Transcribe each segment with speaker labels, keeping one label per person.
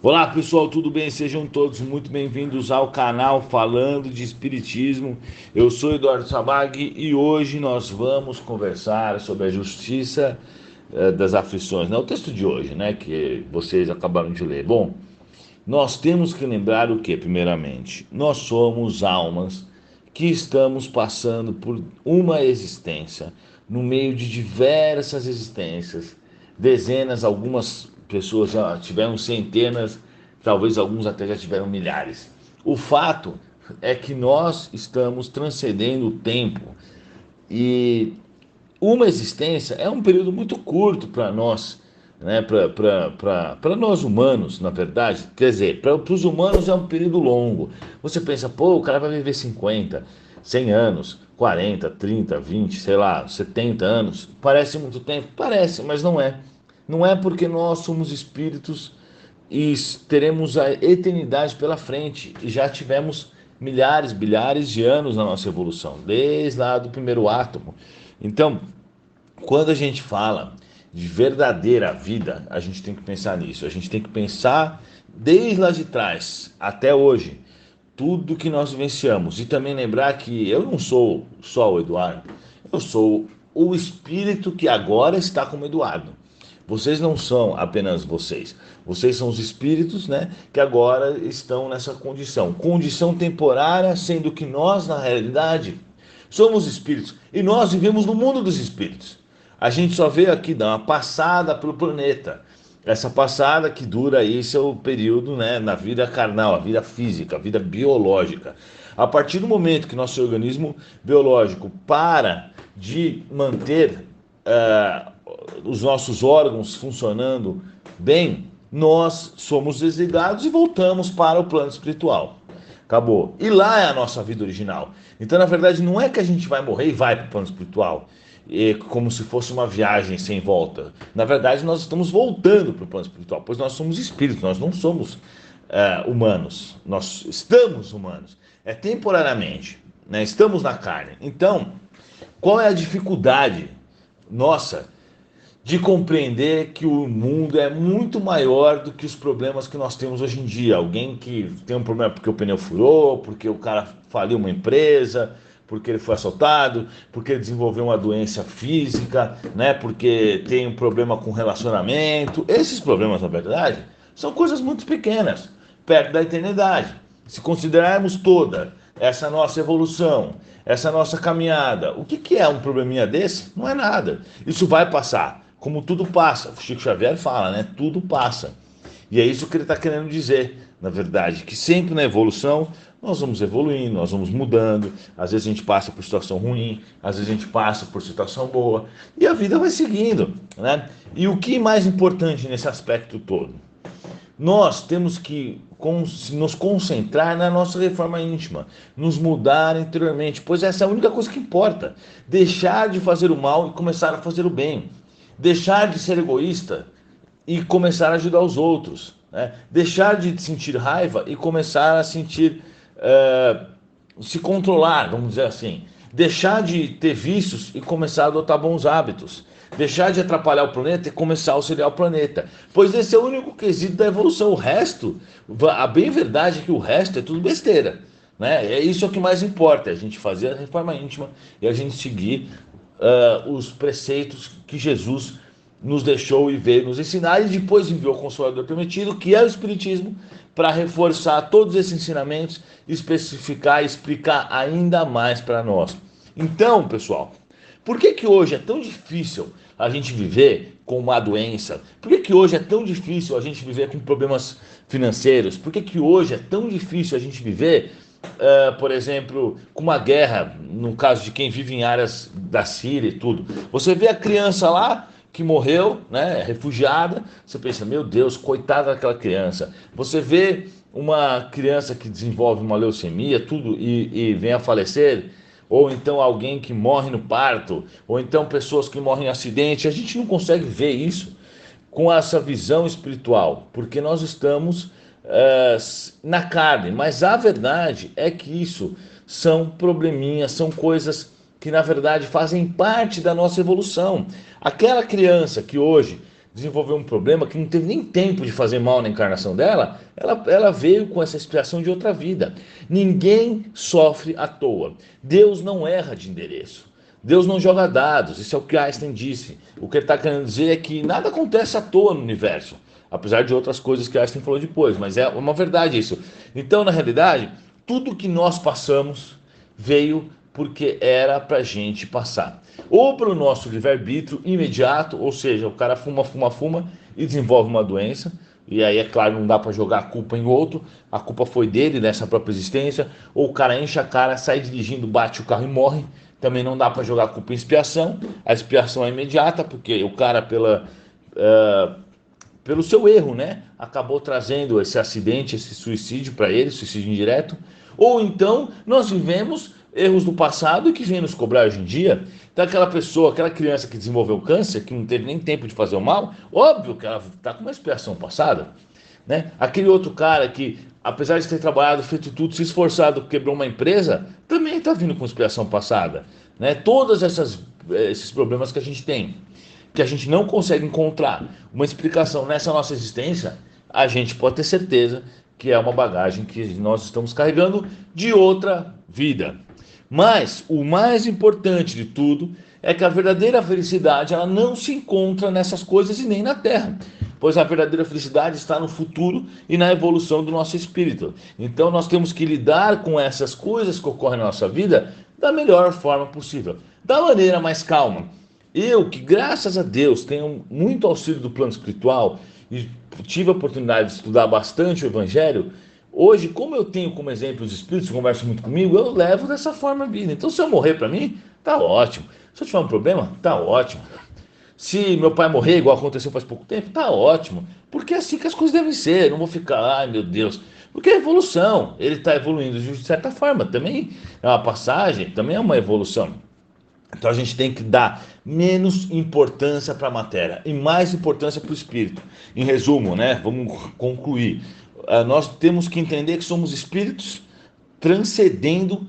Speaker 1: Olá pessoal, tudo bem? Sejam todos muito bem-vindos ao canal Falando de Espiritismo. Eu sou Eduardo Sabag e hoje nós vamos conversar sobre a justiça das aflições. O texto de hoje, né, que vocês acabaram de ler. Bom, nós temos que lembrar o que, primeiramente? Nós somos almas que estamos passando por uma existência, no meio de diversas existências. Dezenas, algumas pessoas já tiveram centenas, talvez alguns até já tiveram milhares. O fato é que nós estamos transcendendo o tempo e uma existência é um período muito curto para nós, né? Para nós humanos, na verdade, quer dizer, para os humanos é um período longo. Você pensa, pô, o cara vai viver 50, 100 anos, 40, 30, 20, sei lá, 70 anos. Parece muito tempo? Parece, mas não é. Não é porque nós somos espíritos e teremos a eternidade pela frente e já tivemos milhares, bilhares de anos na nossa evolução, desde lá do primeiro átomo. Então, quando a gente fala de verdadeira vida, a gente tem que pensar nisso. A gente tem que pensar desde lá de trás até hoje, tudo que nós vivenciamos. E também lembrar que eu não sou só o Eduardo, eu sou o espírito que agora está como Eduardo. Vocês não são apenas vocês. Vocês são os espíritos, né, que agora estão nessa condição. Condição temporária, sendo que nós, na realidade, somos espíritos. E nós vivemos no mundo dos espíritos. A gente só veio aqui dar uma passada pelo planeta. Essa passada que dura aí seu período, né, na vida carnal, a vida física, a vida biológica. A partir do momento que nosso organismo biológico para de manter os nossos órgãos funcionando bem, nós somos desligados e voltamos para o plano espiritual. Acabou. E lá é a nossa vida original. Então, na verdade, não é que a gente vai morrer e vai para o plano espiritual, como se fosse uma viagem sem volta. Na verdade, nós estamos voltando para o plano espiritual, pois nós somos espíritos, nós não somos humanos. Nós estamos humanos. É temporariamente, né? Estamos na carne. Então, qual é a dificuldade nossa de compreender que o mundo é muito maior do que os problemas que nós temos hoje em dia? Alguém que tem um problema porque o pneu furou, porque o cara faliu uma empresa, porque ele foi assaltado, porque ele desenvolveu uma doença física, né? Porque tem um problema com relacionamento. Esses problemas, na verdade, são coisas muito pequenas, perto da eternidade. Se considerarmos toda essa nossa evolução, essa nossa caminhada, o que é um probleminha desse? Não é nada. Isso vai passar, como tudo passa. O Chico Xavier fala, né? Tudo passa. E é isso que ele está querendo dizer, na verdade, que sempre na evolução nós vamos evoluindo, nós vamos mudando. Às vezes a gente passa por situação ruim, às vezes a gente passa por situação boa, e a vida vai seguindo, né? E o que é mais importante nesse aspecto todo? Nós temos que nos concentrar na nossa reforma íntima, nos mudar interiormente, pois essa é a única coisa que importa. Deixar de fazer o mal e começar a fazer o bem. Deixar de ser egoísta e começar a ajudar os outros, né? Deixar de sentir raiva e começar a sentir, se controlar, vamos dizer assim. Deixar de ter vícios e começar a adotar bons hábitos. Deixar de atrapalhar o planeta e começar a auxiliar o planeta. Pois esse é o único quesito da evolução. O resto, a bem verdade é que o resto é tudo besteira, né? É isso que mais importa, é a gente fazer a reforma íntima e a gente seguir os preceitos que Jesus nos deixou e veio nos ensinar, e depois enviou o Consolador Prometido, que é o Espiritismo, para reforçar todos esses ensinamentos, especificar e explicar ainda mais para nós. Então, pessoal, por que que hoje é tão difícil a gente viver com uma doença? Por que que hoje é tão difícil a gente viver com problemas financeiros? Por que que hoje é tão difícil a gente viver, por exemplo, com uma guerra, no caso de quem vive em áreas da Síria e tudo? Você vê a criança lá que morreu, né, refugiada, você pensa, meu Deus, coitada daquela criança. Você vê uma criança que desenvolve uma leucemia, tudo, e vem a falecer, ou então alguém que morre no parto, ou então pessoas que morrem em acidente. A gente não consegue ver isso com essa visão espiritual, porque nós estamos na carne. Mas a verdade é que isso são probleminhas, são coisas que na verdade fazem parte da nossa evolução. Aquela criança que hoje desenvolveu um problema que não teve nem tempo de fazer mal na encarnação dela, ela veio com essa expiação de outra vida. Ninguém sofre à toa. Deus não erra de endereço. Deus não joga dados. Isso é o que Einstein disse. O que ele está querendo dizer é que nada acontece à toa no universo. Apesar de outras coisas que Einstein falou depois. Mas é uma verdade isso. Então, na realidade, tudo que nós passamos veio porque era para a gente passar. Ou pelo nosso livre-arbítrio imediato, ou seja, o cara fuma e desenvolve uma doença. E aí, é claro, não dá para jogar a culpa em outro. A culpa foi dele, nessa própria existência. Ou o cara enche a cara, sai dirigindo, bate o carro e morre. Também não dá para jogar a culpa em expiação. A expiação é imediata, porque o cara, pelo seu erro, né, acabou trazendo esse acidente, esse suicídio para ele, suicídio indireto. Ou então, nós vivemos erros do passado e que vem nos cobrar hoje em dia. Então, aquela pessoa, aquela criança que desenvolveu câncer, que não teve nem tempo de fazer o mal, óbvio que ela está com uma expiação passada, né? Aquele outro cara que, apesar de ter trabalhado, feito tudo, se esforçado, quebrou uma empresa, também está vindo com expiação passada, né? Todos esses problemas que a gente tem, que a gente não consegue encontrar uma explicação nessa nossa existência, a gente pode ter certeza que é uma bagagem que nós estamos carregando de outra vida. Mas o mais importante de tudo é que a verdadeira felicidade ela não se encontra nessas coisas e nem na Terra, pois a verdadeira felicidade está no futuro e na evolução do nosso espírito. Então nós temos que lidar com essas coisas que ocorrem na nossa vida da melhor forma possível, da maneira mais calma. Eu, que graças a Deus tenho muito auxílio do plano espiritual e tive a oportunidade de estudar bastante o Evangelho, hoje, como eu tenho como exemplo os espíritos que conversam muito comigo, eu levo dessa forma a vida. Então, se eu morrer para mim, tá ótimo. Se eu tiver um problema, tá ótimo. Se meu pai morrer, igual aconteceu faz pouco tempo, tá ótimo. Porque é assim que as coisas devem ser. Eu não vou ficar, ai meu Deus. Porque é evolução. Ele está evoluindo de certa forma. Também é uma passagem, também é uma evolução. Então a gente tem que dar menos importância para a matéria e mais importância para o espírito. Em resumo, né? Vamos concluir. Nós temos que entender que somos espíritos transcendendo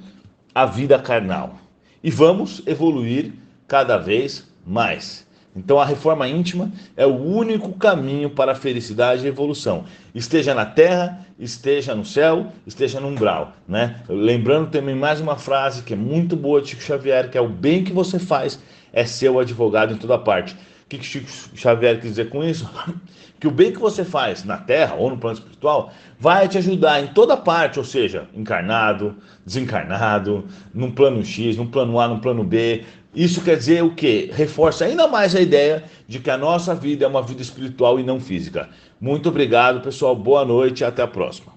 Speaker 1: a vida carnal e vamos evoluir cada vez mais. Então a reforma íntima é o único caminho para a felicidade e evolução. Esteja na terra, esteja no céu, esteja no umbral, né? Lembrando também mais uma frase que é muito boa de Chico Xavier, que é o bem que você faz é seu advogado em toda parte. O que Chico Xavier quis dizer com isso? Que o bem que você faz na terra ou no plano espiritual vai te ajudar em toda parte, ou seja, encarnado, desencarnado, num plano X, num plano A, num plano B. Isso quer dizer o quê? Reforça ainda mais a ideia de que a nossa vida é uma vida espiritual e não física. Muito obrigado, pessoal. Boa noite e até a próxima.